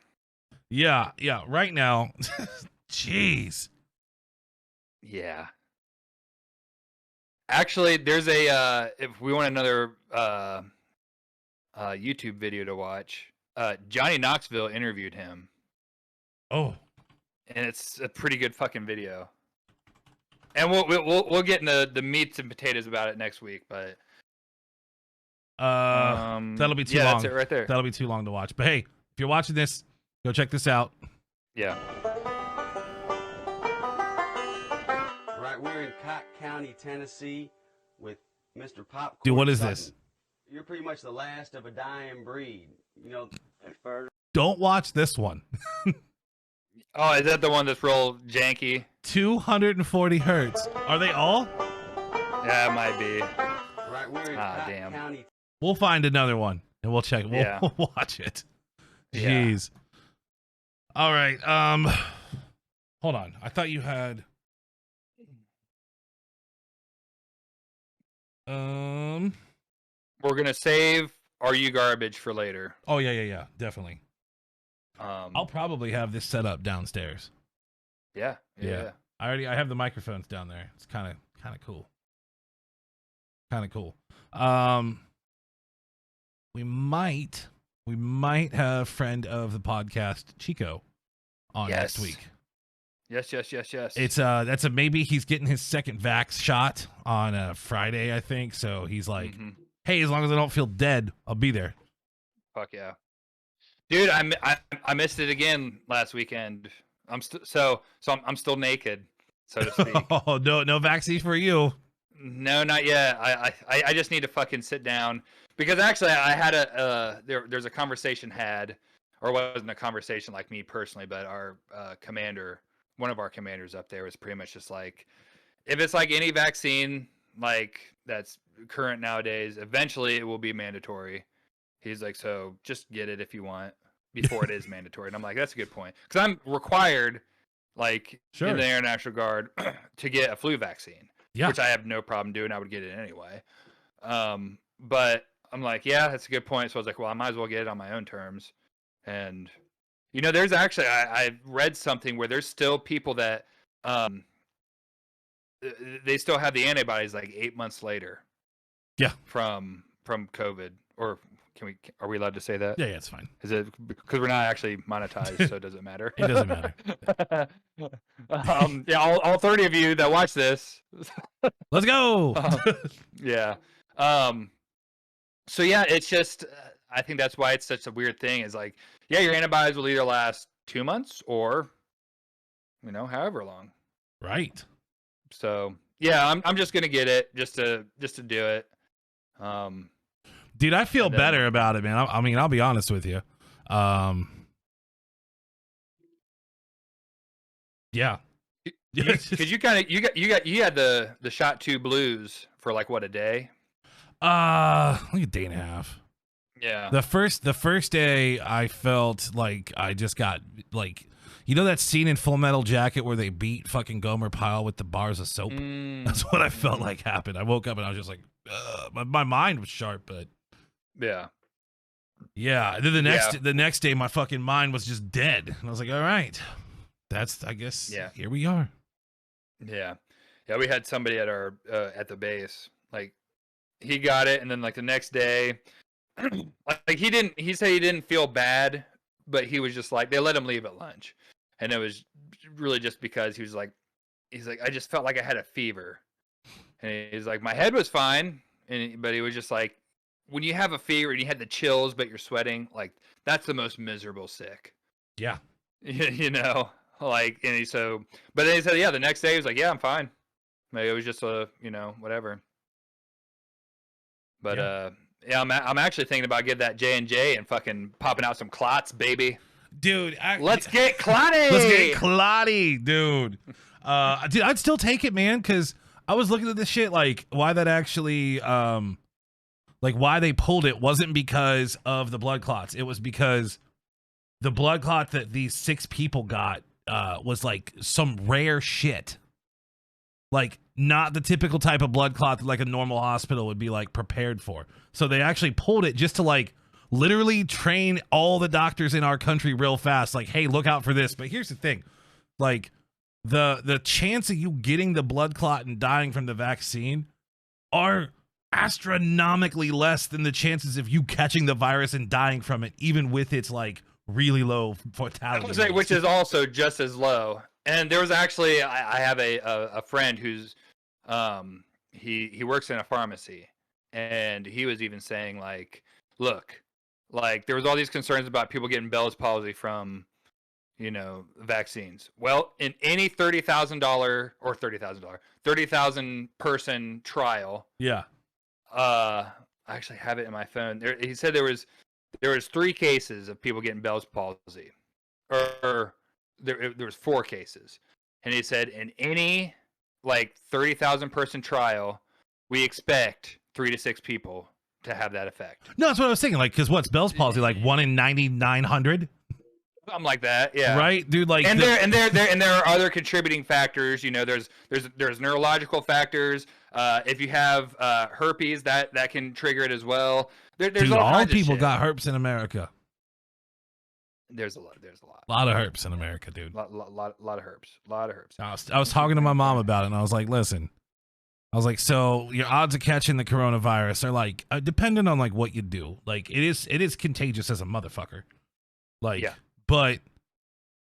Yeah. Right now. Jeez. Yeah. Actually, there's if we want another YouTube video to watch, Johnny Knoxville interviewed him. Oh. And it's a pretty good fucking video. And we'll get into the meats and potatoes about it next week, but that'll be too long. That's it right there. That'll be too long to watch. But hey, if you're watching this, go check this out. Yeah. Right, we're in Cott County, Tennessee, with Mr. Popcorn. Dude, what is Sutton. this? You're pretty much the last of a dying breed. You know, Don't watch this one. Oh, is that the one that's real janky? 240 hertz. Are they all? Yeah, it might be. right, we're in Cott County. We'll find another one and we'll check. We'll watch it. Jeez. Yeah. All right. Hold on. I thought you had. We're gonna save Are You Garbage for later. Oh yeah, definitely. I'll probably have this set up downstairs. Yeah. I have the microphones down there. It's kind of cool. We might have friend of the podcast Chico on next week. Yes. It's that's a maybe. He's getting his second vax shot on Friday, I think. So he's like, hey, as long as I don't feel dead, I'll be there. Fuck yeah, dude! I missed it again last weekend. I'm still naked, so to speak. Oh no vaccine for you. No, not yet. I just need to fucking sit down because actually I had there's a conversation had, or it wasn't a conversation like me personally, but our commander, one of our commanders up there was pretty much just like, if it's like any vaccine like that's current nowadays, eventually it will be mandatory. He's like, so just get it if you want before it is mandatory. And I'm like, that's a good point, because I'm required, like, in the Air National Guard to get a flu vaccine. Yeah. Which I have no problem doing. I would get it anyway. But I'm like, yeah, that's a good point. So I was like, well, I might as well get it on my own terms. And, you know, there's actually, I read something where there's still people that they still have the antibodies like 8 months later. Yeah. From COVID. Or are we allowed to say that? Yeah, it's fine. Is it because we're not actually monetized, so it doesn't matter? It doesn't matter. Yeah, all 30 of you that watch this, let's go. Yeah. So yeah, it's just I think that's why it's such a weird thing. Is like, yeah, your antibodies will either last 2 months or, however long. Right. So yeah, I'm just gonna get it just to do it. Dude, I feel better about it, man. I mean, I'll be honest with you. Yeah. Because you had the shot 2 blues for like what, a day? Like a day and a half. Yeah. The first day I felt like I just got like, that scene in Full Metal Jacket where they beat fucking Gomer Pyle with the bars of soap? That's what I felt like happened. I woke up and I was just like, my mind was sharp, but yeah. Yeah. Then the next day my fucking mind was just dead. And I was like, all right. That's, I guess, here we are. Yeah. Yeah, we had somebody at our at the base. Like, he got it, and then like the next day, like he said he didn't feel bad, but he was just like, they let him leave at lunch. And it was really just because he's like, I just felt like I had a fever. And he's like, my head was fine, but he was just like, when you have a fever and you had the chills, but you're sweating, like, that's the most miserable sick. Yeah. Like, but then he said, yeah, the next day he was like, yeah, I'm fine. Maybe it was just whatever. But yeah, I'm actually thinking about getting that J&J and fucking popping out some clots, baby. Dude, let's get clotty. Let's get clotty, dude. Dude, I'd still take it, man, because I was looking at this shit like why that actually like why they pulled it wasn't because of the blood clots. It was because the blood clot that these 6 people got was like some rare shit. Like not the typical type of blood clot that like a normal hospital would be like prepared for. So they actually pulled it just to like literally train all the doctors in our country real fast. Like, hey, look out for this. But here's the thing. Like the chance of you getting the blood clot and dying from the vaccine are astronomically less than the chances of you catching the virus and dying from it, even with its like really low fatality rate. Which is also just as low. And there was actually, I have a friend who's he works in a pharmacy, and he was even saying like, look, like there was all these concerns about people getting Bell's palsy from vaccines. Well, in any $30,000 person trial, I actually have it in my phone. He said there was 3 cases of people getting Bell's palsy, or there was 4 cases, and he said in any like 30,000 person trial, we expect 3 to 6 people to have that effect. No, that's what I was thinking. Like, because what's Bell's palsy, like 1 in 9,900? Something like that, yeah. Right, dude. Like, and there are other contributing factors. There's neurological factors. If you have herpes, that can trigger it as well. There's all people got herpes in America. There's a lot. A lot of herpes in America, dude. Lot of herpes. I was talking to my mom about it, and I was like, listen. I was like, so your odds of catching the coronavirus are like dependent on like what you do. Like it is contagious as a motherfucker. Like, yeah. But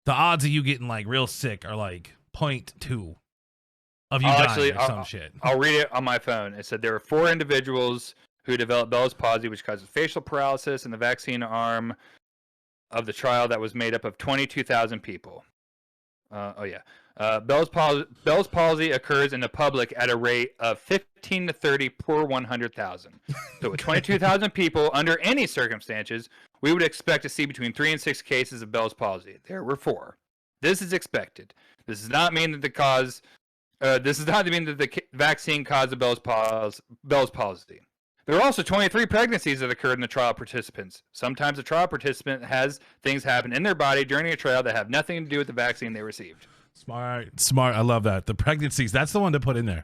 the odds of you getting like real sick are like 0.2 of you dying or some shit. I'll read it on my phone. It said there were 4 individuals who developed Bell's palsy, which causes facial paralysis in the vaccine arm of the trial that was made up of 22,000 people. Bell's palsy occurs in the public at a rate of 15 to 30 per 100,000. So with 22,000 people, under any circumstances, we would expect to see between 3 and 6 cases of Bell's palsy. There were 4. This is expected. This does not mean that the vaccine caused the Bell's palsy. There are also 23 pregnancies that occurred in the trial participants. Sometimes a trial participant has things happen in their body during a trial that have nothing to do with the vaccine they received. Smart. I love that. The pregnancies, that's the one to put in there.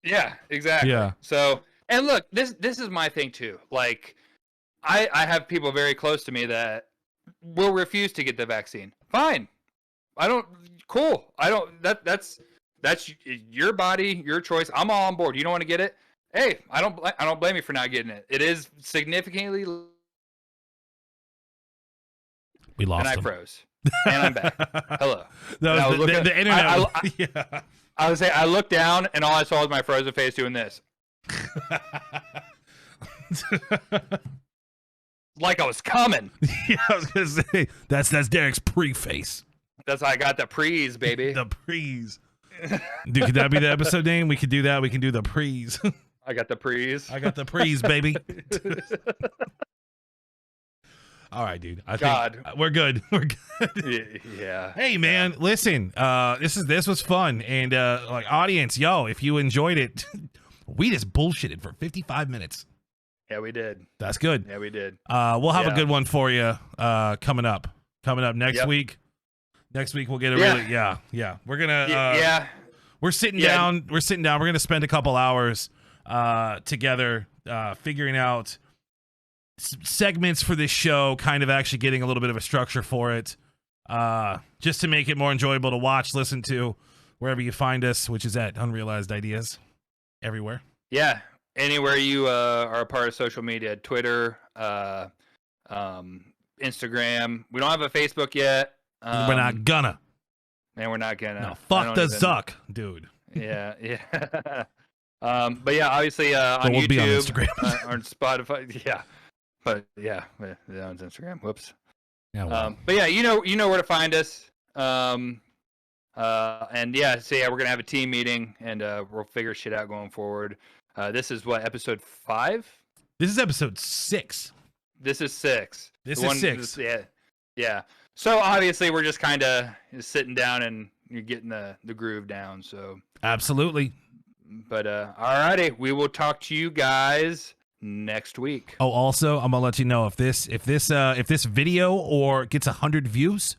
Yeah, exactly. Yeah. So, and look, this is my thing too. Like, I have people very close to me that will refuse to get the vaccine. Fine. Cool. That's your body, your choice. I'm all on board. You don't want to get it? Hey, I don't blame you for not getting it. It is significantly. We lost. And I froze. And I'm back. Hello. That was the internet. Yeah. I would say I looked down and all I saw was my frozen face doing this. like I was coming. Yeah, I was gonna say that's Derek's preface. That's how I got the prees, baby. The prees. Dude, could that be the episode name? We could do that. We can do the prees. I got the prees. I got the prees, baby. All right, dude. I think we're good. We're good. Yeah. Hey, man, listen. This was fun, and like audience, yo, if you enjoyed it, we just bullshitted for 55 minutes. Yeah, we did. That's good. Yeah, we did. We'll have a good one for you coming up. Coming up next week. Next week we'll get a really We're gonna we're sitting down. We're gonna spend a couple hours together figuring out segments for this show, kind of actually getting a little bit of a structure for it, just to make it more enjoyable to watch, listen to, wherever you find us, which is at Unrealized Ideas everywhere. Yeah, anywhere you are a part of social media, Twitter, Instagram. We don't have a Facebook yet. We're not gonna. Man, we're not gonna. No, fuck the Zuck, dude. Yeah. But yeah, obviously on we'll YouTube, be on Instagram. on Spotify. Yeah, but yeah, on Instagram. Whoops. Yeah. Well. But yeah, you know where to find us. And yeah, so yeah, we're gonna have a team meeting, and we'll figure shit out going forward. This is what, episode 5? This is episode 6. This is 6. This is 6. Yeah. So obviously we're just kind of sitting down and you're getting the groove down. So absolutely. But alrighty, we will talk to you guys next week. Oh, also, I'm gonna let you know if this video or gets 100 views,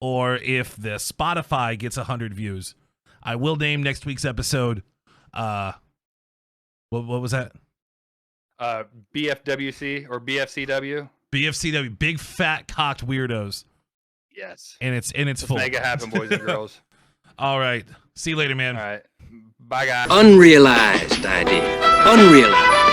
or if the Spotify gets 100 views, I will name next week's episode. What was that? BFWC or BFCW. BFCW, big fat cocked weirdos. Yes. And it's Let's full. make it happen, boys and girls. All right. See you later, man. All right. Bye, guys. Unrealized idea. Unrealized.